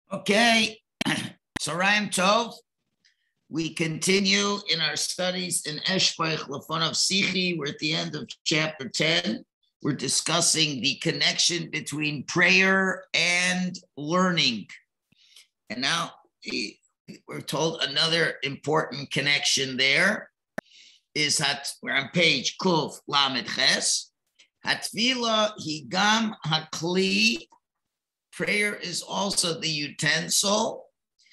Okay, so Ryan Tov, we continue in our studies in Eshbach Lefonav Sichi. We're at the end of chapter 10. We're discussing the connection between prayer and learning. And now we're told another important connection there is that we're on page Kuf Lamed Ches. Hatvila higam hakli. Prayer is also the utensil.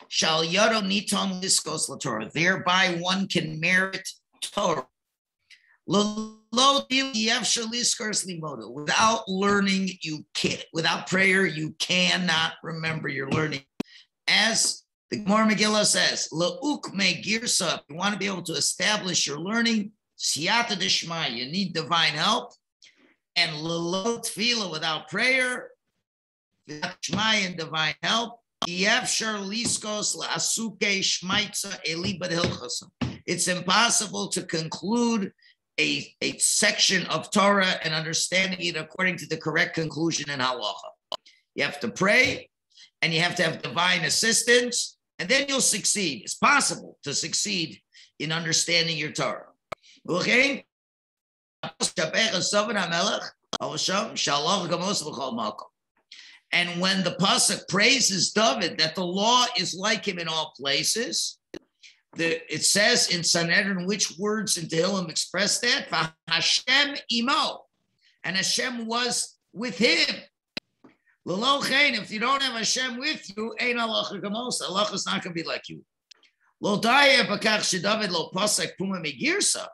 Shal yado niton liskos laTorah. Thereby one can merit Torah. Without learning, you can't. Without prayer, you cannot remember your learning. As the Gemara Megillah says, La'ukme girsa. If you want to be able to establish your learning, siyata dishma, you need divine help. And lo tefillah, without prayer, Shmai and divine help. It's impossible to conclude a section of Torah and understanding it according to the correct conclusion in halacha. You have to pray and you have to have divine assistance, and then you'll succeed. It's possible to succeed in understanding your Torah. Okay? And when the pasuk praises David that the law is like him in all places, it says in Sanhedrin which words in Tehillim express that? Hashem imo, and Hashem was with him. If you don't have Hashem with you, ain't halacha gamos. Halacha is not going to be like you. Lo daya b'kach sheDavid lo pasek puma megirsa.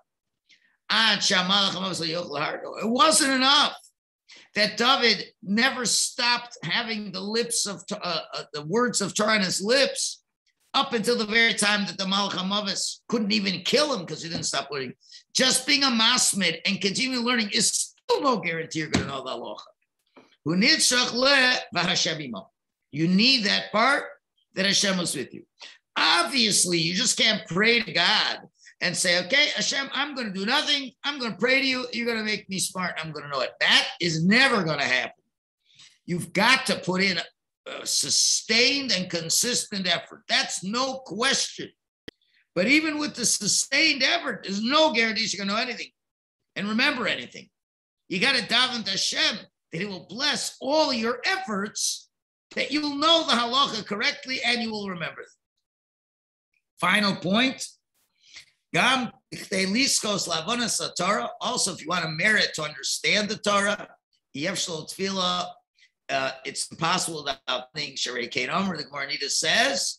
It wasn't enough that David never stopped having the lips of the words of Torah on his lips up until the very time that the Malach HaMavis couldn't even kill him because he didn't stop learning. Just being a masmid and continuing learning is still no guarantee you're going to know the halacha. You need that part that Hashem was with you. Obviously, you just can't pray to God and say, okay, Hashem, I'm going to do nothing. I'm going to pray to you. You're going to make me smart. I'm going to know it. That is never going to happen. You've got to put in a sustained and consistent effort. That's no question. But even with the sustained effort, there's no guarantees you're going to know anything and remember anything. You got to daven to Hashem that he will bless all your efforts, that you will know the halacha correctly and you will remember it. Final point. Also, if you want to merit to understand the Torah, it's impossible without thinking. The Gemara Nida says,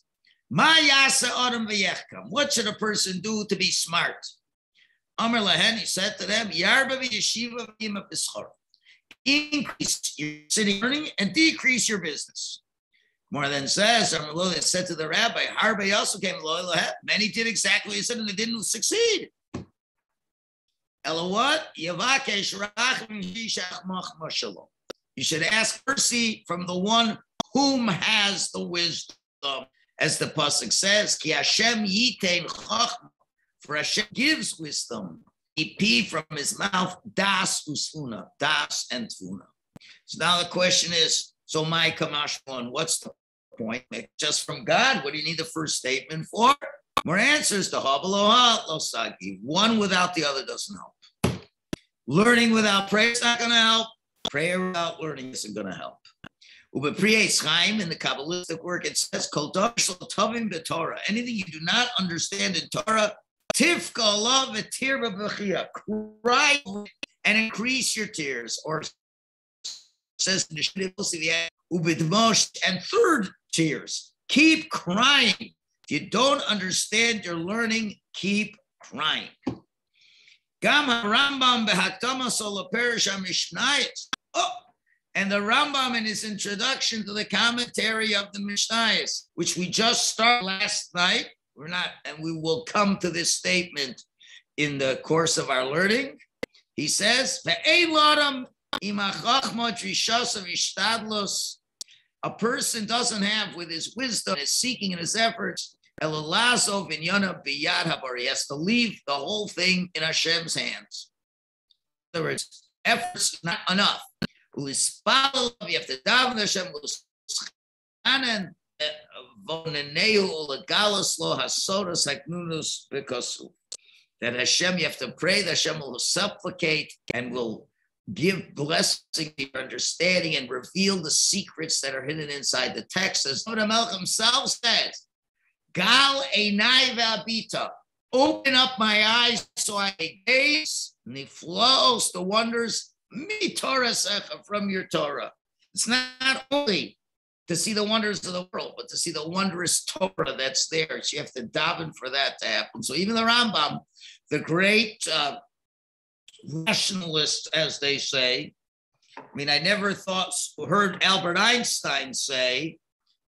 what should a person do to be smart? He said to them, increase your sitting learning and decrease your business. More then says, said to the Rabbi, Harbe also came to many did exactly what he said and they didn't succeed. Ella what? You should ask mercy from the one whom has the wisdom. As the pasuk says, Ki Hashem yitein chachma, for Hashem gives wisdom. He pee from his mouth, das usfuna, das and tfuna. So now the question is, so my kamashmon, what's the point? Just from God, what do you need the first statement for? More answers to Havaloha Losagi. One without the other doesn't help. Learning without prayer is not going to help. Prayer without learning isn't going to help. In the Kabbalistic work, it says, anything you do not understand in Torah, cry and increase your tears. Or says and third, tears. Keep crying. If you don't understand your learning, keep crying. And the Rambam in his introduction to the commentary of the Mishnayos, which we just started last night, and we will come to this statement in the course of our learning. He says, a person doesn't have with his wisdom, his seeking and his efforts, he has to leave the whole thing in Hashem's hands. In other words, efforts not enough. You have to daven Hashem That Hashem, you have to pray, that Hashem will supplicate and will give blessing to your understanding and reveal the secrets that are hidden inside the text. As the Melech himself says, Gal einai v'abita, open up my eyes so I may gaze, and he flows the wonders mi Torah secha, from your Torah. It's not only to see the wonders of the world, but to see the wondrous Torah that's there. So you have to daven for that to happen. So even the Rambam, the great rationalist, as they say, I mean, I never heard Albert Einstein say,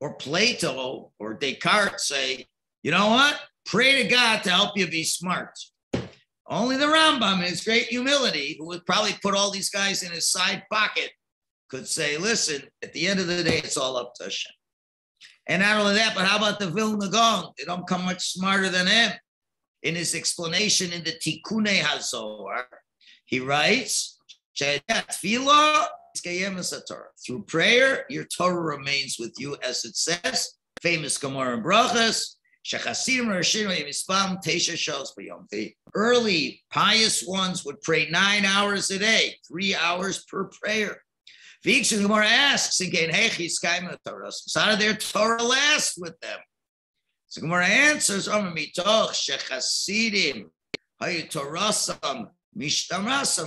or Plato or Descartes say, you know what? Pray to God to help you be smart. Only the Rambam, in his great humility, who would probably put all these guys in his side pocket, could say, listen, at the end of the day, it's all up to Hashem. And not only that, but how about the Vilna Gaon? They don't come much smarter than him. In his explanation in the Tikkunei HaZohar, he writes, through prayer, your Torah remains with you, as it says, famous Gemara and Brachas, the early pious ones would pray 9 hours a day, 3 hours per prayer. The Gemara asks again, so how did their Torah last with them? So Gemara answers,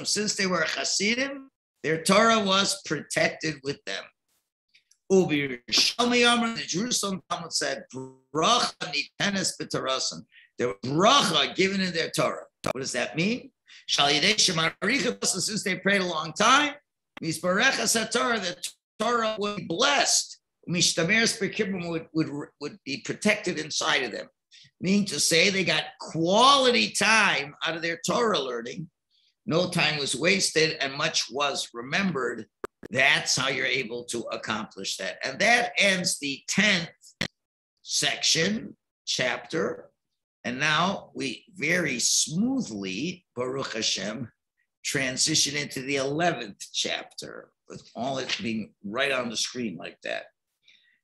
since they were Hasidim, their Torah was protected with them. The Jerusalem Talmud said, bracha nitenes b'tarasan. There was bracha given in their Torah. What does that mean? Since they prayed a long time, the Torah would be blessed. Would be protected inside of them. Meaning to say they got quality time out of their Torah learning. No time was wasted and much was remembered. That's how you're able to accomplish that. And that ends the 10th section, chapter. And now we very smoothly, Baruch Hashem, transition into the 11th chapter, with all it being right on the screen like that.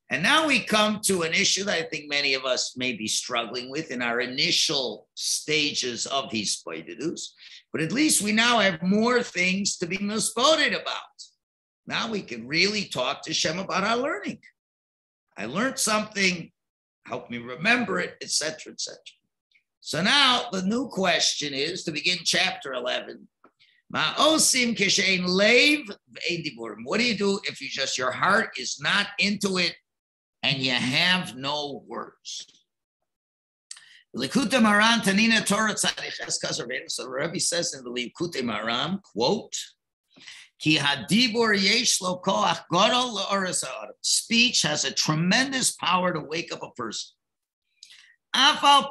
And now we come to an issue that I think many of us may be struggling with in our initial stages of HISBODEDUS, but at least we now have more things to be misboded about. Now we can really talk to Shem about our learning. I learned something, help me remember it, etc., etc. So now the new question is, to begin chapter 11, what do you do if your heart is not into it and you have no words? So the Rabbi says in the Likutei Maram, quote, speech has a tremendous power to wake up a person.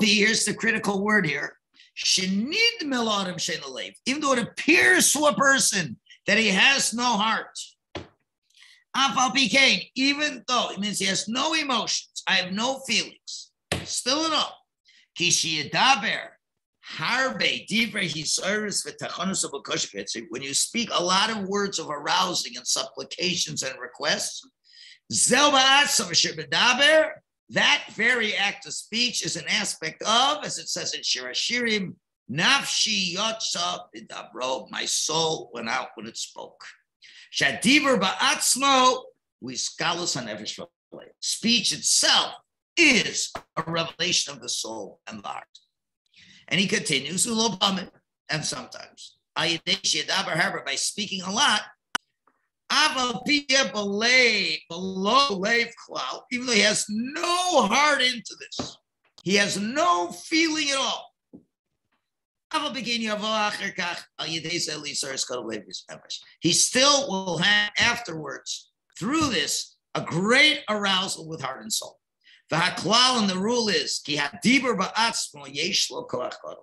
Here's the critical word here. Even though it appears to a person that he has no heart, even though it means he has no emotions, I have no feelings, still enough. When you speak a lot of words of arousing and supplications and requests, that very act of speech is an aspect of, as it says in Shir Hashirim, Nafshi yotza b'dabro, my soul went out when it spoke. Shadiver ba'atzmo, uiskalus hanefesh v'alei. Speech itself is a revelation of the soul and the heart. And he continues, and sometimes, by speaking a lot, even though he has no heart into this, he has no feeling at all. He still will have afterwards, through this, a great arousal with heart and soul. And the rule is,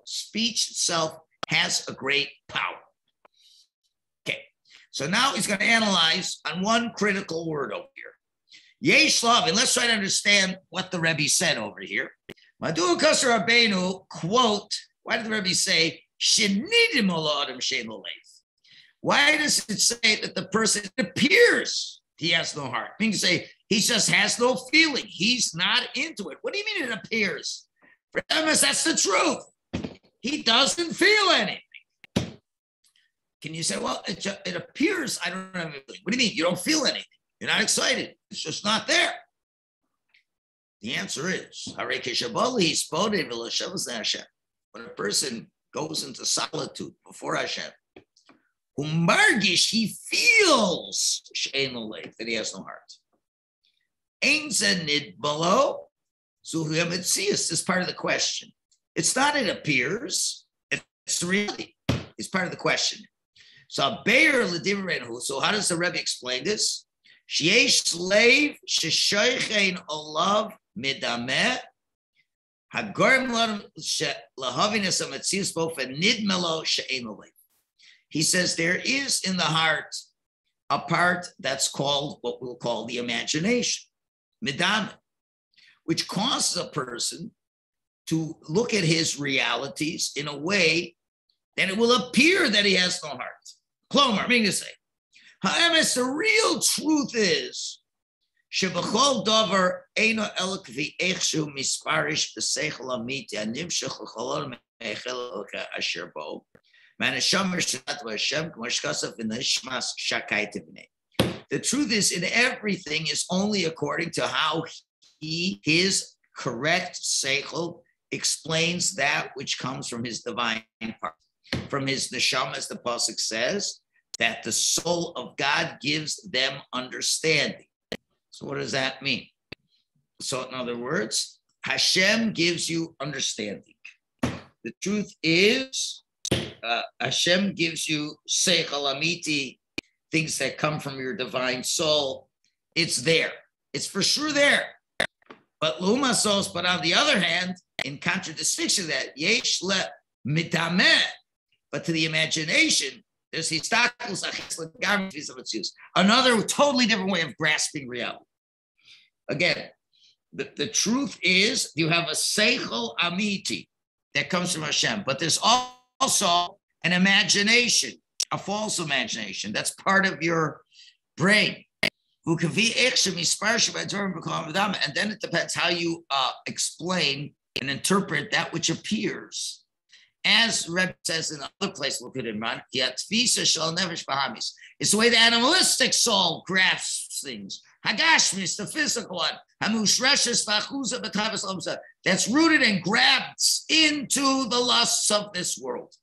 speech itself has a great power. Okay, so now he's going to analyze on one critical word over here. Yesh love, and let's try to understand what the Rebbe said over here. Madu Kasser Rabbeinu, quote, why did the Rebbe say, why does it say that the person, it appears he has no heart? Meaning to say, He just has no feeling. He's not into it. What do you mean it appears? For Emes, that's the truth. He doesn't feel anything. Can you say, well, it appears I don't have anything? What do you mean? You don't feel anything. You're not excited. It's just not there. The answer is, when a person goes into solitude before Hashem, he feels that he has no heart. This is part of the question. It's not it appears, it's the reality. It's part of the question. So how does the Rebbe explain this? Slave olav midameh he says there is in the heart a part that's called what we'll call the imagination, midameh, which causes a person to look at his realities in a way that it will appear that he has no heart. Klomar, meaning to say, the real truth is שבכל דבר אינו אלא כפי איכשהו מספריש בשכל אמיתי הנמשך לחלון מהחלק אשר בו מהנשמה שנת והשם כמו שכתוב ונשמס שקייט בני. The truth is in everything is only according to how his correct seichel explains that which comes from his divine part. From his neshama, as the pasuk says, that the soul of God gives them understanding. So what does that mean? So in other words, Hashem gives you understanding. The truth is, Hashem gives you seichel amiti, things that come from your divine soul. It's there. It's for sure there. But l'umasos, but on the other hand, in contradistinction to that, yesh le midameh, but to the imagination, there's another totally different way of grasping reality. Again, the truth is you have a seichel amiti that comes from Hashem, but there's also an imagination, a false imagination that's part of your brain. And then it depends how you explain and interpret that which appears. As Rabbi says in another place, look at it, it's the way the animalistic soul grasps things. Hagashmis, the physical one, that's rooted and grabs into the lusts of this world.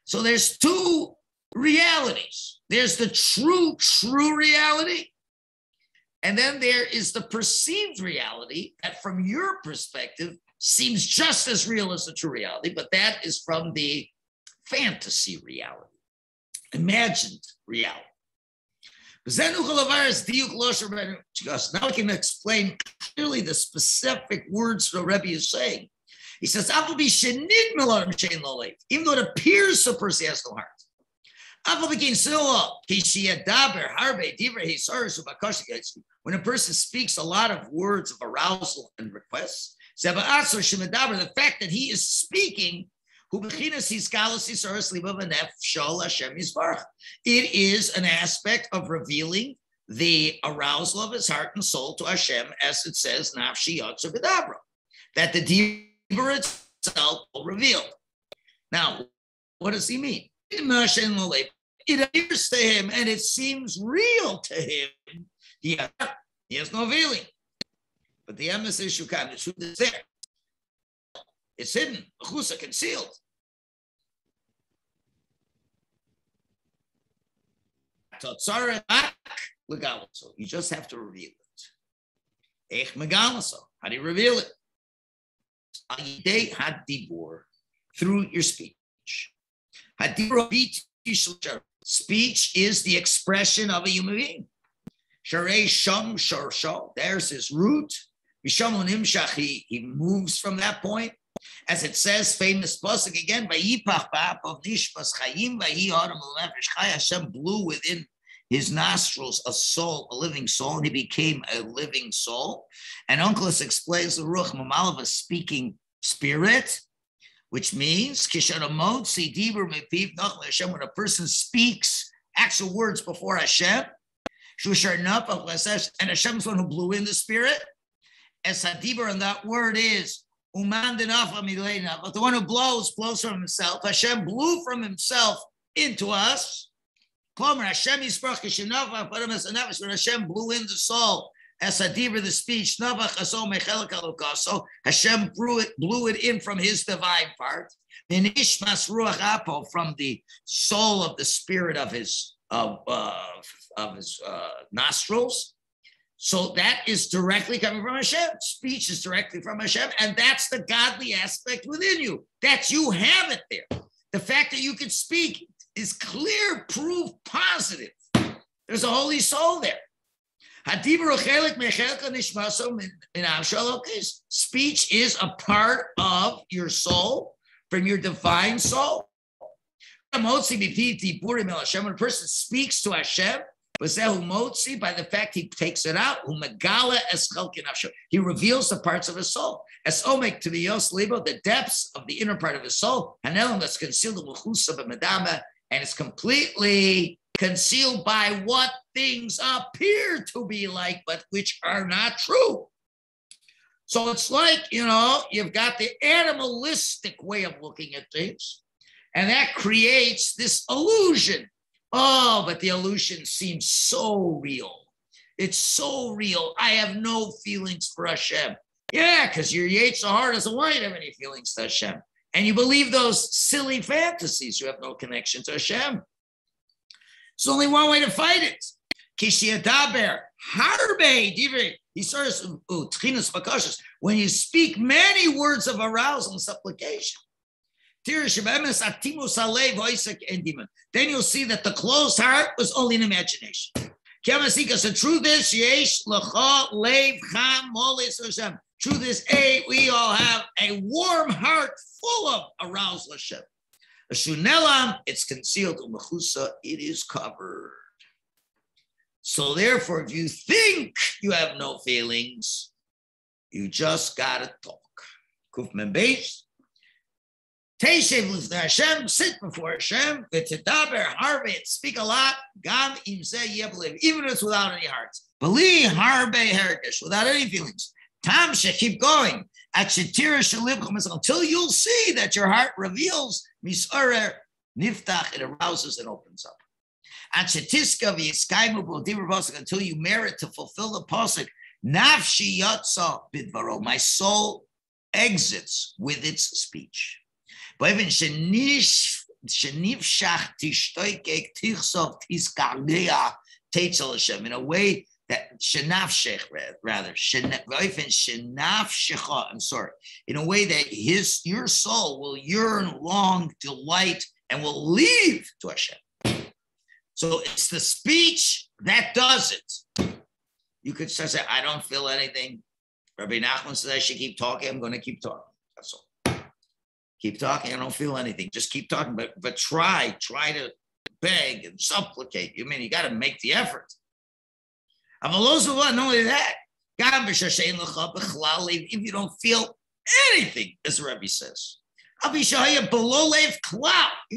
So there's two realities. There's the true reality, and then there is the perceived reality that from your perspective seems just as real as the true reality, but that is from the fantasy reality, imagined reality. Now we can explain clearly the specific words the Rebbe is saying. He says, even though it appears the person has no heart. When a person speaks a lot of words of arousal and requests, the fact that he is speaking, it is an aspect of revealing the arousal of his heart and soul to Hashem, as it says, that the Dibur itself will reveal. Now, what does he mean? It appears to him and it seems real to him. He has no feeling. But the emes is shukam, the truth is there. It's hidden, concealed. You just have to reveal it. How do you reveal it? Through your speech. Speech is the expression of a human being. There's his root. He moves from that point. As it says, famous pasuk again, Hashem blew within his nostrils a soul, a living soul, and he became a living soul. And Onkelos explains the Ruach Mamal of a speaking spirit, which means when a person speaks actual words before Hashem, And Hashem's one who blew in the spirit. As Hadibur, and that word is Uman Dinafa, but the one who blows from himself. Hashem blew from himself into us. Hashem when Hashem blew in the soul, as Hadibur, the speech, so Hashem blew it in from his divine part. From the soul of the spirit of his nostrils. So that is directly coming from Hashem. Speech is directly from Hashem, and that's the godly aspect within you. That's you have it there. The fact that you can speak is clear proof positive. There's a holy soul there. Speech is a part of your soul, from your divine soul. When a person speaks to Hashem, by the fact he takes it out, he reveals the parts of his soul. As omek to the Yos Libo, the depths of the inner part of his soul, that's concealed, and it's completely concealed by what things appear to be like, but which are not true. So it's like, you've got the animalistic way of looking at things, and that creates this illusion. Oh, but the illusion seems so real. It's so real. I have no feelings for Hashem. Yeah, because your Yetzer Hara doesn't want you to have any feelings to Hashem. And you believe those silly fantasies. You have no connection to Hashem. There's only one way to fight it. Kishiadaber, harbe, divrei. When you speak many words of arousal and supplication, then you'll see that the closed heart was only an imagination. Because the truth is, we all have a warm heart full of arousal. It's concealed, it is covered. So therefore, if you think you have no feelings, you just gotta talk. Kufman Beis. Hashem, sit before Hashem, speak a lot, even if it's without any hearts. Believe without any feelings. Keep going. Until you'll see that your heart reveals, it arouses and opens up. Until you merit to fulfill the pasuk, nafshi yatsa bidvaro, my soul exits with its speech. In a way that in a way that your soul will yearn, long, delight, and will leave to Hashem. So it's the speech that does it. You could start saying, I don't feel anything. Rabbi Nachman says I should keep talking. I'm going to keep talking. That's all. Keep talking. I don't feel anything. Just keep talking. But try to beg and supplicate. You got to make the effort. Not only that, if you don't feel anything, as the Rabbi says, even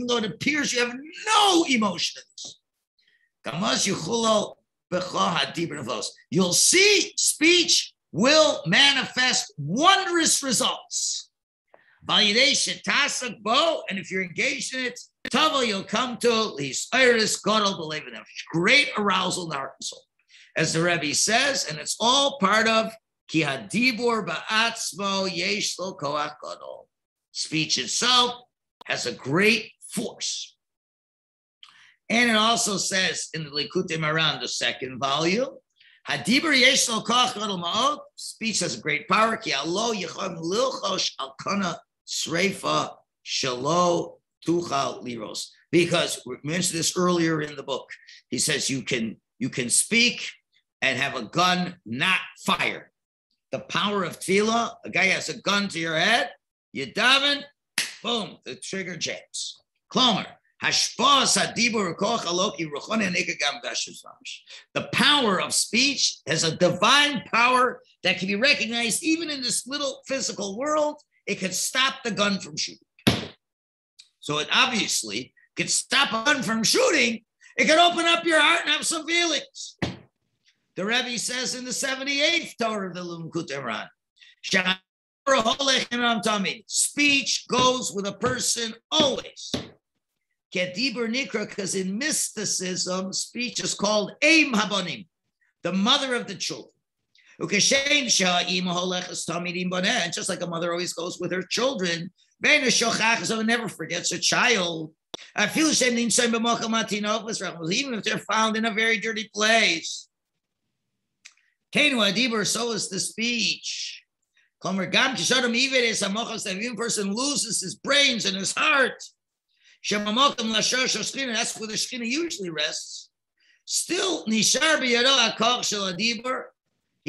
though it appears you have no emotion in this, you'll see speech will manifest wondrous results. And if you're engaged in it, you'll come to great arousal in the heart and soul. As the Rabbi says, and it's all part of Ki hadibur ba'atzmo yesh lo koach gadol. Speech itself has a great force. And it also says in the Likutei Moharan, the second volume, hadibur yesh lo koach gadol ma'od. Speech has a great power. Ki alo yichom lilchosh al kana sreifa shelo tuchal liros. Because we mentioned this earlier in the book. He says you can speak and have a gun not fire. The power of tefillah, a guy has a gun to your head, you daven, boom, the trigger jams. Klomer, the power of speech has a divine power that can be recognized even in this little physical world. It can stop the gun from shooting. So it obviously could stop a gun from shooting. It can open up your heart and have some feelings. The Rebbe says in the 78th Torah of the Likutei Moharan, speech goes with a person always. Kedibur nikra, because in mysticism, speech is called Eim Habonim, the mother of the children. And just like a mother always goes with her children, never forgets a child. Even if they're found in a very dirty place. So is the speech. Even person loses his brains and his heart. That's where the Shekhinah usually rests. Still, he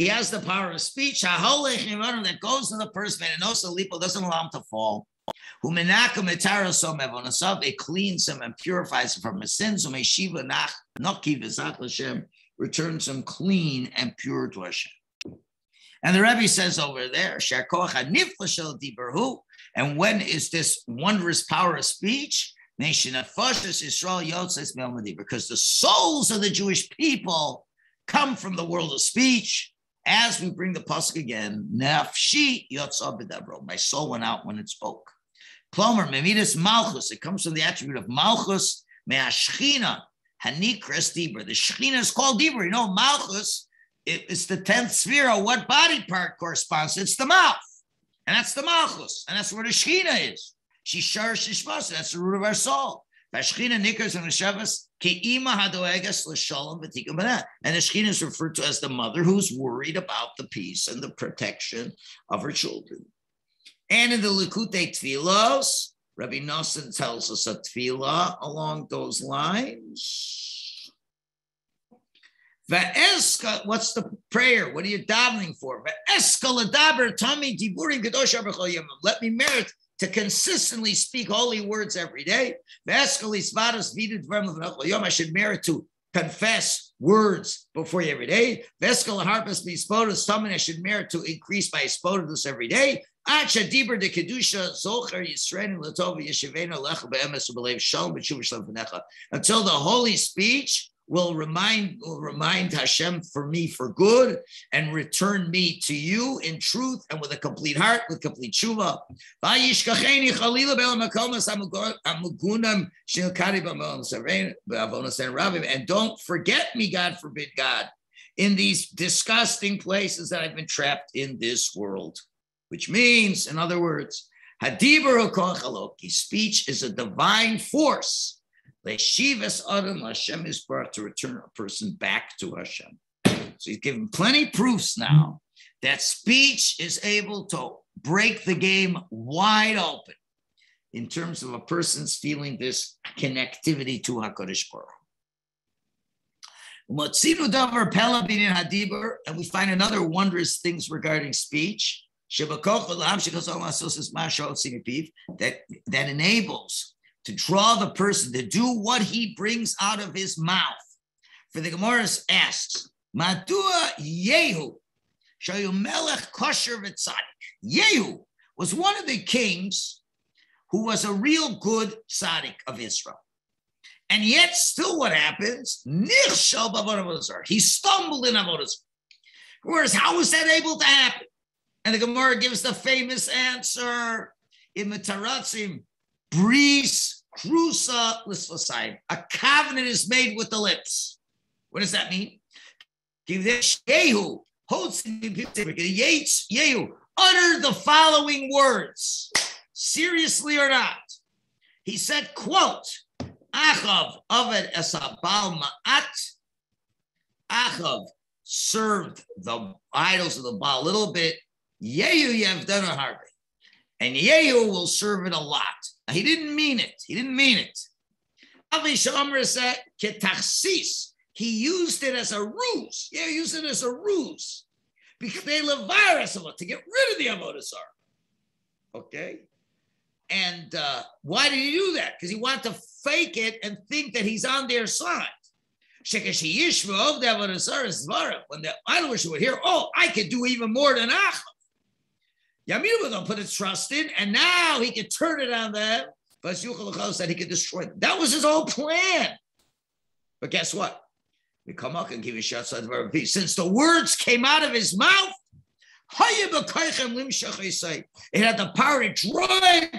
has the power of speech that goes to the person and also doesn't allow him to fall. It cleans him and purifies him from his sins. Returns him clean and pure to Hashem. And the Rebbe says over there, and when is this wondrous power of speech? Because the souls of the Jewish people come from the world of speech. As we bring the pasuk again, nafshi yotza b'dabro, my soul went out when it spoke. Klomer memidas malchus, it comes from the attribute of malchus, me'ashchina, hanikras dibur. The Shekhinah is called dibur. You know, malchus, it's the 10th sphere. What body part corresponds? It's the mouth. And that's the malchus. And that's where the Shekhinah is. Shishar shishmas, that's the root of our soul. Vashchina nikras and neshavas ke'ima hadoegas l'shalom v'tikum b'nah. And the Shekhinah is referred to as the mother who's worried about the peace and the protection of her children. And in the Likutei Tfilos, Rabbi Nosson tells us a tefillah along those lines. Ve'eska, what's the prayer? What are you davening for? Ve'eska l'daber tami diburim kedosha b'chol yomim. Let me merit to consistently speak holy words every day. I should merit to confess words before you every day. I should merit to increase my HISBODEDUS every day. Until the holy speech will remind Hashem for me for good and return me to you in truth and with a complete heart, with complete tshuva. And don't forget me, God forbid, God, in these disgusting places that I've been trapped in this world. Which means, in other words, speech is a divine force. Hashem is brought to return a person back to Hashem. So he's given plenty proofs now that speech is able to break the game wide open in terms of a person's feeling this connectivity to HaKadosh Baruch Hu. And we find another wondrous things regarding speech that enables to draw the person to do what he brings out of his mouth. For the Gemara asks, Madua Yehu, Shayu Melech Kosher V'Tzadik. Yehu was one of the kings who was a real good tzaddik of Israel. And yet still what happens? Nichshel b'avodah zarah. He stumbled in avodah zarah. Whereas how was that able to happen? And the Gemara gives the famous answer in Metaratzim, Bris Krusa Lislasai. A covenant is made with the lips. What does that mean? Yehu uttered the following words. Seriously or not? He said, quote, Achav Aved Esabal Ma'at. Achav served the idols of the Baal a little bit. Yehu Yevdana Harbe. And Yehu will serve it a lot. Now, he didn't mean it. He didn't mean it. Avi Shomer said, Ketachsis. He used it as a ruse. Yeah, he used it as a ruse. Because they to get rid of the Avodah Zarah. Okay? And why did he do that? Because he wanted to fake it and think that he's on their side. When the idol worship would hear, oh, I could do even more than Achav. Yamir was going to put his trust in, and now he could turn it on them. But Yuchel said he could destroy them. That was his whole plan. But guess what? Since the words came out of his mouth, it had the power to drive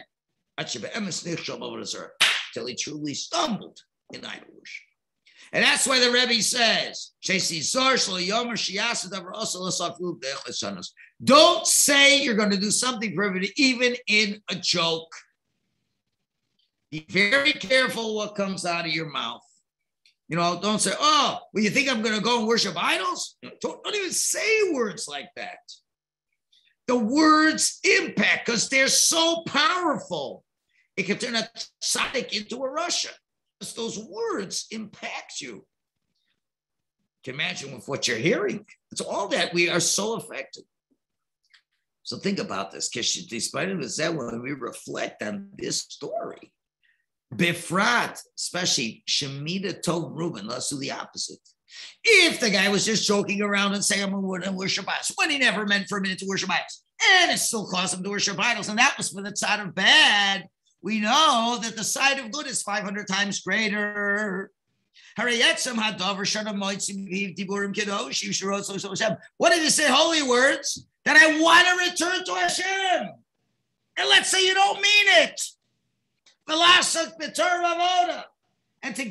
till he truly stumbled in idol worship. And that's why the Rebbe says, don't say you're going to do something prohibited, even in a joke. Be very careful what comes out of your mouth. Don't say, oh, well, you think I'm going to go and worship idols? Don't even say words like that. The words impact because they're so powerful. It can turn a tzaddik into a Russia. Because those words impact you. You can imagine with what you're hearing. It's all that we are so affected. So think about this. Despite of that, when we reflect on this story, Bifrat, especially Shemitah Tov Reuben, let's do the opposite. If the guy was just joking around and saying, I'm going to worship idols, when he never meant for a minute to worship idols, and it still caused him to worship idols, and that was for the side of bad, we know that the side of good is 500 times greater. What did he say? Holy words that I want to return to Hashem. And let's say you don't mean it. And to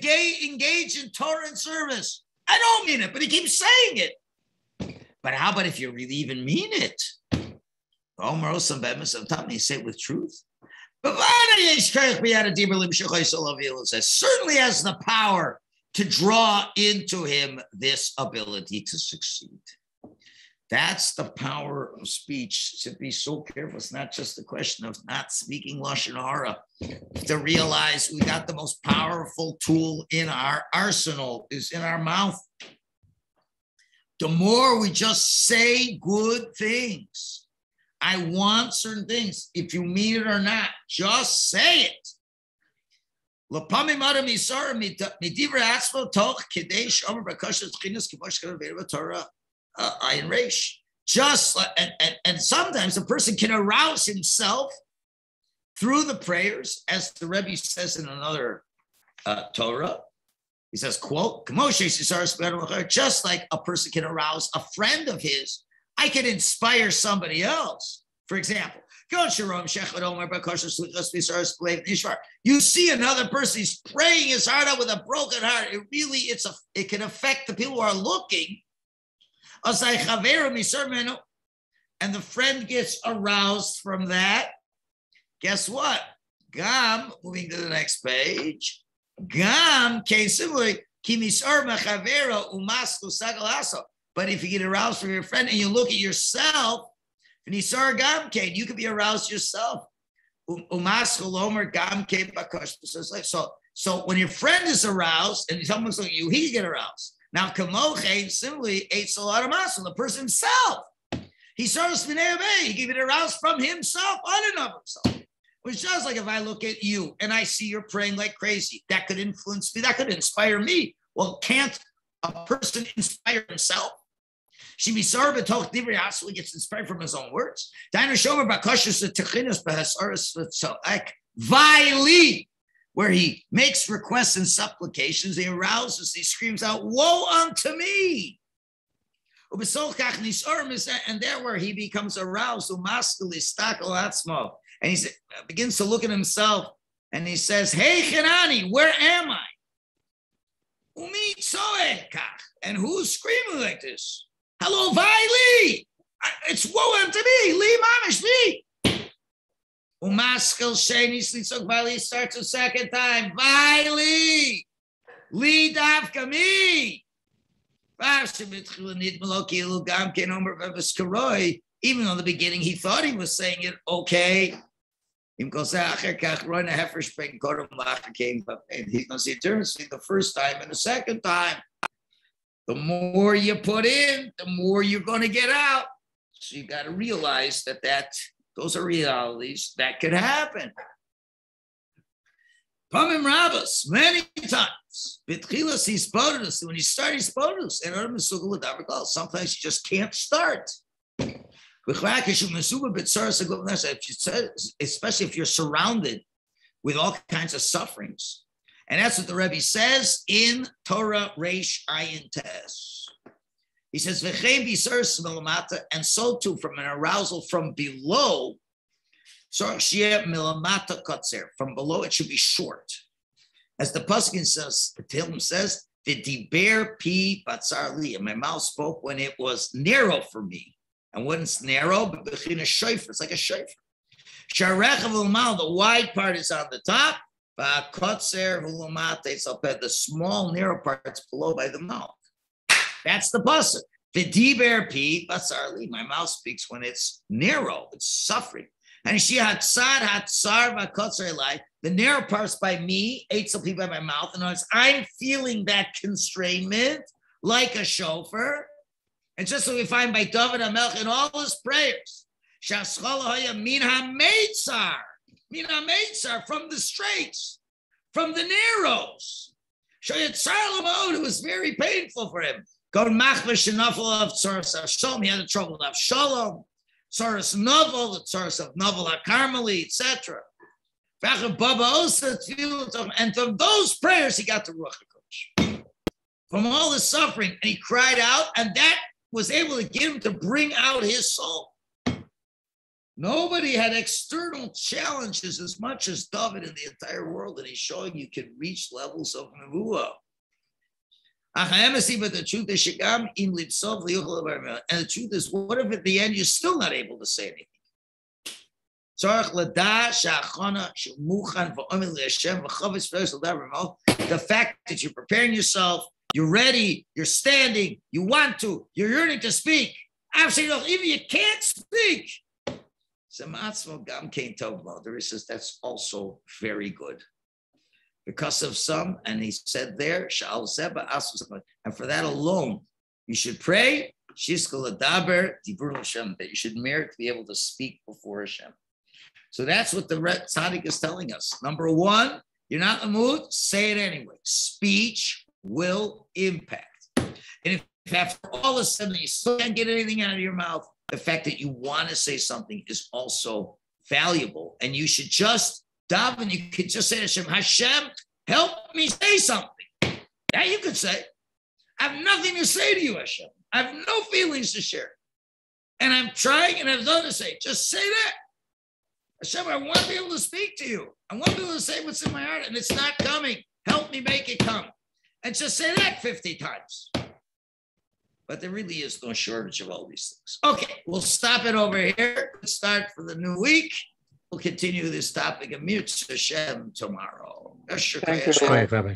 engage in Torah and service. I don't mean it, but he keeps saying it. But how about if you really even mean it? Say it with truth. Certainly has the power to draw into him this ability to succeed. That's the power of speech. To be so careful. It's not just a question of not speaking Lashon Hara. To realize we got the most powerful tool in our arsenal is in our mouth. The more we just say good things. I want certain things. If you mean it or not, just say it. Just and sometimes a person can arouse himself through the prayers, as the Rebbe says in another Torah. He says, quote, just like a person can arouse a friend of his, I can inspire somebody else. For example, you see another person, he's praying his heart out with a broken heart. It can affect the people who are looking. And the friend gets aroused from that. Guess what? Gam, moving to the next page. Gam came similarly. But if you get aroused from your friend and you look at yourself, you can be aroused yourself. So when your friend is aroused and someone's looking at you, he can get aroused. Now, similarly, the person himself, he can get aroused from himself, on and of himself. Which just like if I look at you and I see you're praying like crazy, that could influence me, that could inspire me. Well, can't a person inspire himself? He gets inspired from his own words. Where he makes requests and supplications, he arouses, he screams out, woe unto me. And there where he becomes aroused, and he begins to look at himself and he says, hey, Hanani, where am I? And who's screaming like this? Hello, Vaili. It's woe unto me. Li mamish me. Umaskel sheni slitzok Vaili starts a second time. Vaili. Li davka me. Even though in the beginning he thought he was saying it okay. And he's going to see a difference between the first time and the second time. The more you put in, the more you're going to get out. So you got to realize that those are realities that could happen. Pamim Rabbis, many times. When you start HISBODEDUS, sometimes you just can't start. Especially if you're surrounded with all kinds of sufferings. And that's what the Rabbi says in Torah Reish Ayin Tes. He says, and so too from an arousal from below, from below it should be short. As the Pasuk says, the Tehillim says, the diber pi batzar li, and my mouth spoke when it was narrow for me. And when it's narrow, it's like a shofar. The wide part is on the top, the small narrow part is below by the mouth. That's the pasuk. The diber pi batzar li. My mouth speaks when it's narrow, it's suffering. And she hatzar v'kotzer elai. The narrow part's by me, eitzel pi by my mouth. In other words, I'm feeling that constrainment like a shofar. And just so we find by David HaMelech in all his prayers, Shaschola min ha-meitzar, from the straits, from the narrows. It was very painful for him. Go to Machmash Shenafel of Tzoros Avshalom. He had a trouble with Avshalom. Tzoros Novel, the Tzoros of Novel HaKarmeli, etc. And from those prayers, he got the Ruach HaKodesh. From all the suffering, and he cried out, and that was able to get him to bring out his soul. Nobody had external challenges as much as David in the entire world, and he's showing you can reach levels of nevuah. But the truth is, and the truth is, what if at the end you're still not able to say anything? The fact that you're preparing yourself, you're ready, you're standing, you want to, you're yearning to speak. Absolutely, even you can't speak. The Rebbe says that's also very good. Because of some, and he said there, and for that alone, you should pray, that you should merit to be able to speak before Hashem. So that's what the tzaddik is telling us. Number one, you're not in the mood, say it anyway. Speech will impact. And if after all of a sudden you still can't get anything out of your mouth, the fact that you want to say something is also valuable. And you should just daven, you could just say to Hashem, Hashem, help me say something. That you could say. I have nothing to say to you, Hashem. I have no feelings to share. And I'm trying and I've done to say. Just say that. Hashem, I want to be able to speak to you. I want to be able to say what's in my heart, and it's not coming. Help me make it come. And just say that 50 times. But there really is no shortage of all these things. Okay, we'll stop it over here. Let's start for the new week. We'll continue this topic of Mitzvah Hashem tomorrow. Thank you, Rabbi.